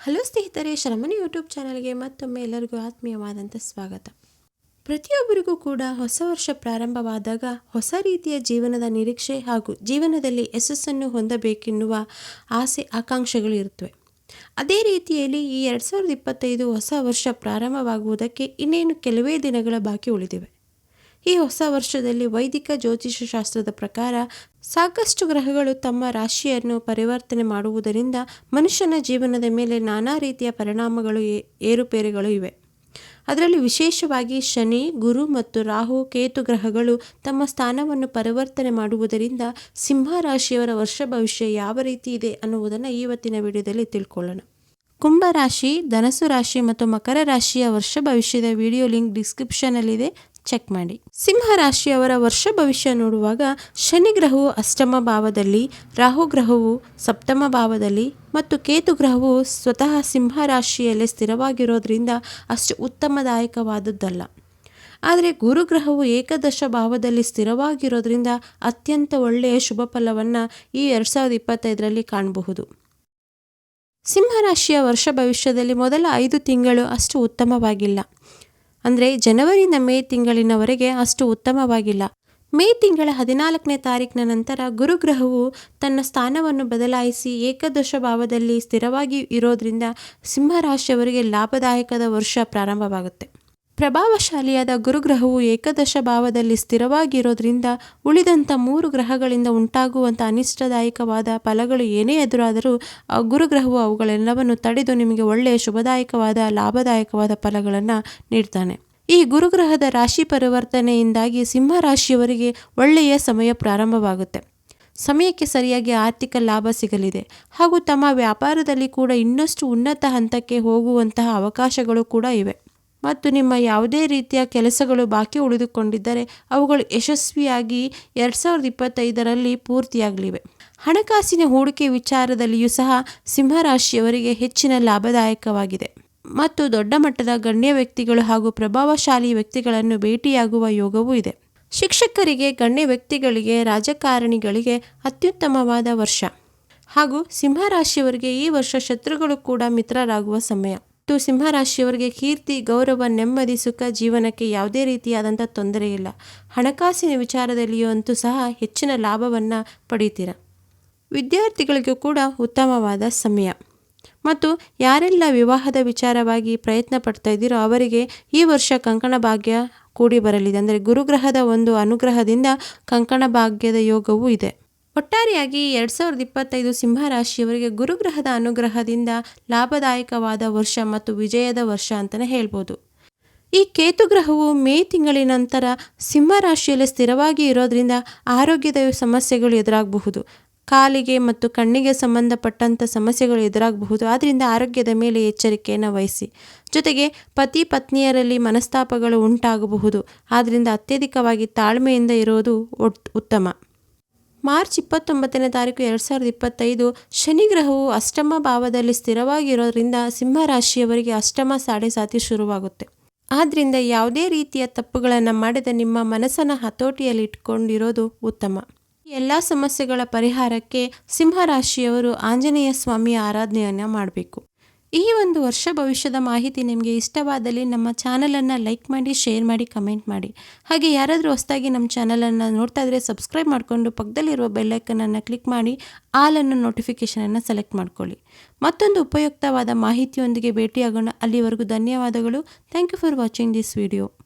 Hello ಸ್ನೇಹಿತರೆ, ಶರಮನಿ YouTube ಚಾನಲ್ಗೆ ಮತ್ತೊಮ್ಮೆ ಎಲ್ಲರಿಗೂ ಆತ್ಮೀಯವಾದಂಥ ಸ್ವಾಗತ. ಪ್ರತಿಯೊಬ್ಬರಿಗೂ ಕೂಡ ಹೊಸ ವರ್ಷ ಪ್ರಾರಂಭವಾದಾಗ ಹೊಸ ರೀತಿಯ ಜೀವನದ ನಿರೀಕ್ಷೆ ಹಾಗೂ ಜೀವನದಲ್ಲಿ ಯಶಸ್ಸನ್ನು ಹೊಂದಬೇಕೆನ್ನುವ ಆಸೆ ಆಕಾಂಕ್ಷೆಗಳು ಇರುತ್ತವೆ. ಅದೇ ರೀತಿಯಲ್ಲಿ ಈ 2025 ಹೊಸ ವರ್ಷ ಪ್ರಾರಂಭವಾಗುವುದಕ್ಕೆ ಇನ್ನೇನು ಕೆಲವೇ ದಿನಗಳ ಬಾಕಿ ಉಳಿದಿವೆ. ಈ ಹೊಸ ವರ್ಷದಲ್ಲಿ ವೈದಿಕ ಜ್ಯೋತಿಷ ಶಾಸ್ತ್ರದ ಪ್ರಕಾರ ಸಾಕಷ್ಟು ಗ್ರಹಗಳು ತಮ್ಮ ರಾಶಿಯನ್ನು ಪರಿವರ್ತನೆ ಮಾಡುವುದರಿಂದ ಮನುಷ್ಯನ ಜೀವನದ ಮೇಲೆ ನಾನಾ ರೀತಿಯ ಪರಿಣಾಮಗಳು ಏರುಪೇರುಗಳು ಇವೆ. ಅದರಲ್ಲಿ ವಿಶೇಷವಾಗಿ ಶನಿ, ಗುರು ಮತ್ತು ರಾಹು, ಕೇತು ಗ್ರಹಗಳು ತಮ್ಮ ಸ್ಥಾನವನ್ನು ಪರಿವರ್ತನೆ ಮಾಡುವುದರಿಂದ ಸಿಂಹ ರಾಶಿಯವರ ವರ್ಷ ಭವಿಷ್ಯ ಯಾವ ರೀತಿ ಇದೆ ಅನ್ನುವುದನ್ನು ಇವತ್ತಿನ ವಿಡಿಯೋದಲ್ಲಿ ತಿಳ್ಕೊಳ್ಳೋಣ. ಕುಂಭ ರಾಶಿ, ಧನಸ್ಸು ರಾಶಿ ಮತ್ತು ಮಕರ ರಾಶಿಯ ವರ್ಷ ಭವಿಷ್ಯದ ವಿಡಿಯೋ ಲಿಂಕ್ ಡಿಸ್ಕ್ರಿಪ್ಷನಲ್ಲಿದೆ, ಚೆಕ್ ಮಾಡಿ. ಸಿಂಹ ರಾಶಿಯವರ ವರ್ಷ ಭವಿಷ್ಯ ನೋಡುವಾಗ ಶನಿ ಗ್ರಹವು ಅಷ್ಟಮ ಭಾವದಲ್ಲಿ, ರಾಹು ಗ್ರಹವು ಸಪ್ತಮ ಭಾವದಲ್ಲಿ ಮತ್ತು ಕೇತು ಗ್ರಹವು ಸ್ವತಃ ಸಿಂಹ ರಾಶಿಯಲ್ಲಿ ಸ್ಥಿರವಾಗಿರೋದ್ರಿಂದ ಅಷ್ಟು ಉತ್ತಮದಾಯಕವಾದದ್ದಲ್ಲ. ಆದರೆ ಗುರುಗ್ರಹವು ಏಕಾದಶ ಭಾವದಲ್ಲಿ ಸ್ಥಿರವಾಗಿರೋದ್ರಿಂದ ಅತ್ಯಂತ ಒಳ್ಳೆಯ ಶುಭ ಫಲವನ್ನು ಈ 2025ರಲ್ಲಿ ಕಾಣಬಹುದು. ಸಿಂಹರಾಶಿಯ ವರ್ಷ ಭವಿಷ್ಯದಲ್ಲಿ ಮೊದಲ 5 ತಿಂಗಳು ಅಷ್ಟು ಉತ್ತಮವಾಗಿಲ್ಲ. ಅಂದರೆ ಜನವರಿಯಿಂದ ಮೇ ತಿಂಗಳಿನವರೆಗೆ ಅಷ್ಟು ಉತ್ತಮವಾಗಿಲ್ಲ. ಮೇ ತಿಂಗಳ 14ನೇ ತಾರೀಕಿನ ನಂತರ ಗುರುಗ್ರಹವು ತನ್ನ ಸ್ಥಾನವನ್ನು ಬದಲಾಯಿಸಿ ಏಕಾದಶ ಭಾವದಲ್ಲಿ ಸ್ಥಿರವಾಗಿ ಇರೋದ್ರಿಂದ ಸಿಂಹರಾಶಿಯವರಿಗೆ ಲಾಭದಾಯಕದ ವರ್ಷ ಪ್ರಾರಂಭವಾಗುತ್ತೆ. ಪ್ರಭಾವಶಾಲಿಯಾದ ಗುರುಗ್ರಹವು ಏಕಾದಶ ಭಾವದಲ್ಲಿ ಸ್ಥಿರವಾಗಿರೋದ್ರಿಂದ ಉಳಿದಂಥ 3 ಗ್ರಹಗಳಿಂದ ಉಂಟಾಗುವಂಥ ಅನಿಷ್ಟದಾಯಕವಾದ ಫಲಗಳು ಏನೇ ಎದುರಾದರೂ ಗುರುಗ್ರಹವು ಅವುಗಳೆಲ್ಲವನ್ನು ತಡೆದು ನಿಮಗೆ ಒಳ್ಳೆಯ ಶುಭದಾಯಕವಾದ ಲಾಭದಾಯಕವಾದ ಫಲಗಳನ್ನು ನೀಡ್ತಾನೆ. ಈ ಗುರುಗ್ರಹದ ರಾಶಿ ಪರಿವರ್ತನೆಯಿಂದಾಗಿ ಸಿಂಹ ರಾಶಿಯವರಿಗೆ ಒಳ್ಳೆಯ ಸಮಯ ಪ್ರಾರಂಭವಾಗುತ್ತೆ. ಸಮಯಕ್ಕೆ ಸರಿಯಾಗಿ ಆರ್ಥಿಕ ಲಾಭ ಸಿಗಲಿದೆ ಹಾಗೂ ತಮ್ಮ ವ್ಯಾಪಾರದಲ್ಲಿ ಕೂಡ ಇನ್ನಷ್ಟು ಉನ್ನತ ಹಂತಕ್ಕೆ ಹೋಗುವಂತಹ ಅವಕಾಶಗಳು ಕೂಡ ಇವೆ. ಮತ್ತು ನಿಮ್ಮ ಯಾವುದೇ ರೀತಿಯ ಕೆಲಸಗಳು ಬಾಕಿ ಉಳಿದುಕೊಂಡಿದ್ದರೆ ಅವುಗಳು ಯಶಸ್ವಿಯಾಗಿ 2025ರಲ್ಲಿ ಪೂರ್ತಿಯಾಗಲಿವೆ. ಹಣಕಾಸಿನ ಹೂಡಿಕೆ ವಿಚಾರದಲ್ಲಿಯೂ ಸಹ ಸಿಂಹರಾಶಿಯವರಿಗೆ ಹೆಚ್ಚಿನ ಲಾಭದಾಯಕವಾಗಿದೆ ಮತ್ತು ದೊಡ್ಡ ಮಟ್ಟದ ಗಣ್ಯ ವ್ಯಕ್ತಿಗಳು ಹಾಗೂ ಪ್ರಭಾವಶಾಲಿ ವ್ಯಕ್ತಿಗಳನ್ನು ಭೇಟಿಯಾಗುವ ಯೋಗವೂ ಇದೆ. ಶಿಕ್ಷಕರಿಗೆ, ಗಣ್ಯ ವ್ಯಕ್ತಿಗಳಿಗೆ, ರಾಜಕಾರಣಿಗಳಿಗೆ ಅತ್ಯುತ್ತಮವಾದ ವರ್ಷ ಹಾಗೂ ಸಿಂಹರಾಶಿಯವರಿಗೆ ಈ ವರ್ಷ ಶತ್ರುಗಳು ಕೂಡ ಮಿತ್ರರಾಗುವ ಸಮಯ. ಸಿಂಹರಾಶಿಯವರಿಗೆ ಕೀರ್ತಿ, ಗೌರವ, ನೆಮ್ಮದಿ, ಸುಖ, ಜೀವನಕ್ಕೆ ಯಾವುದೇ ರೀತಿಯಾದಂಥ ತೊಂದರೆ ಇಲ್ಲ. ಹಣಕಾಸಿನ ವಿಚಾರದಲ್ಲಿಯೂ ಅಂತೂ ಸಹ ಹೆಚ್ಚಿನ ಲಾಭವನ್ನು ಪಡೀತೀರ. ವಿದ್ಯಾರ್ಥಿಗಳಿಗೂ ಕೂಡ ಉತ್ತಮವಾದ ಸಮಯ ಮತ್ತು ಯಾರೆಲ್ಲ ವಿವಾಹದ ವಿಚಾರವಾಗಿ ಪ್ರಯತ್ನ ಪಡ್ತಾ ಇದ್ದೀರೋ ಅವರಿಗೆ ಈ ವರ್ಷ ಕಂಕಣ ಭಾಗ್ಯ ಕೂಡಿ ಬರಲಿದೆ. ಅಂದರೆ ಗುರುಗ್ರಹದ ಒಂದು ಅನುಗ್ರಹದಿಂದ ಕಂಕಣ ಭಾಗ್ಯದ ಯೋಗವೂ ಇದೆ. ಒಟ್ಟಾರೆಯಾಗಿ 2025 ಸಿಂಹರಾಶಿಯವರಿಗೆ ಗುರುಗ್ರಹದ ಅನುಗ್ರಹದಿಂದ ಲಾಭದಾಯಕವಾದ ವರ್ಷ ಮತ್ತು ವಿಜಯದ ವರ್ಷ ಅಂತಲೇ ಹೇಳ್ಬೋದು. ಈ ಕೇತು ಗ್ರಹವು ಮೇ ತಿಂಗಳಿನ ನಂತರ ಸಿಂಹರಾಶಿಯಲ್ಲಿ ಸ್ಥಿರವಾಗಿ ಇರೋದ್ರಿಂದ ಆರೋಗ್ಯದ ಸಮಸ್ಯೆಗಳು ಎದುರಾಗಬಹುದು. ಕಾಲಿಗೆ ಮತ್ತು ಕಣ್ಣಿಗೆ ಸಂಬಂಧಪಟ್ಟಂಥ ಸಮಸ್ಯೆಗಳು ಎದುರಾಗಬಹುದು. ಆದ್ದರಿಂದ ಆರೋಗ್ಯದ ಮೇಲೆ ಎಚ್ಚರಿಕೆಯನ್ನು ವಹಿಸಿ. ಜೊತೆಗೆ ಪತಿ ಪತ್ನಿಯರಲ್ಲಿ ಮನಸ್ತಾಪಗಳು ಉಂಟಾಗಬಹುದು. ಆದ್ದರಿಂದ ಅತ್ಯಧಿಕವಾಗಿ ತಾಳ್ಮೆಯಿಂದ ಇರೋದು ಉತ್ತಮ. ಮಾರ್ಚ್ 29ನೇ ತಾರೀಕು 2025 ಶನಿ ಗ್ರಹವು ಅಷ್ಟಮ ಭಾವದಲ್ಲಿ ಸ್ಥಿರವಾಗಿರೋದ್ರಿಂದ ಸಿಂಹರಾಶಿಯವರಿಗೆ ಅಷ್ಟಮ ಸಾಡೆ ಶುರುವಾಗುತ್ತೆ. ಆದ್ದರಿಂದ ಯಾವುದೇ ರೀತಿಯ ತಪ್ಪುಗಳನ್ನು ಮಾಡದೆ ನಿಮ್ಮ ಮನಸ್ಸನ್ನು ಹತೋಟಿಯಲ್ಲಿ ಇಟ್ಕೊಂಡಿರೋದು ಉತ್ತಮ. ಈ ಎಲ್ಲ ಸಮಸ್ಯೆಗಳ ಪರಿಹಾರಕ್ಕೆ ಸಿಂಹರಾಶಿಯವರು ಆಂಜನೇಯ ಸ್ವಾಮಿಯ ಆರಾಧನೆಯನ್ನು ಮಾಡಬೇಕು. ಈ ಒಂದು ವರ್ಷ ಭವಿಷ್ಯದ ಮಾಹಿತಿ ನಿಮಗೆ ಇಷ್ಟವಾದಲ್ಲಿ ನಮ್ಮ ಚಾನಲನ್ನು ಲೈಕ್ ಮಾಡಿ, ಶೇರ್ ಮಾಡಿ, ಕಮೆಂಟ್ ಮಾಡಿ. ಹಾಗೆ ಯಾರಾದರೂ ಹೊಸದಾಗಿ ನಮ್ಮ ಚಾನಲನ್ನು ನೋಡ್ತಾ ಇದ್ದರೆ ಸಬ್ಸ್ಕ್ರೈಬ್ ಮಾಡಿಕೊಂಡು ಪಕ್ಕದಲ್ಲಿರುವ ಬೆಲ್ಲೈಕನನ್ನು ಕ್ಲಿಕ್ ಮಾಡಿ ಆಲ್ ಅನ್ನೋ ನೋಟಿಫಿಕೇಷನನ್ನು ಸೆಲೆಕ್ಟ್ ಮಾಡ್ಕೊಳ್ಳಿ. ಮತ್ತೊಂದು ಉಪಯುಕ್ತವಾದ ಮಾಹಿತಿಯೊಂದಿಗೆ ಭೇಟಿಯಾಗೋಣ. ಅಲ್ಲಿವರೆಗೂ ಧನ್ಯವಾದಗಳು. Thank you for watching this video.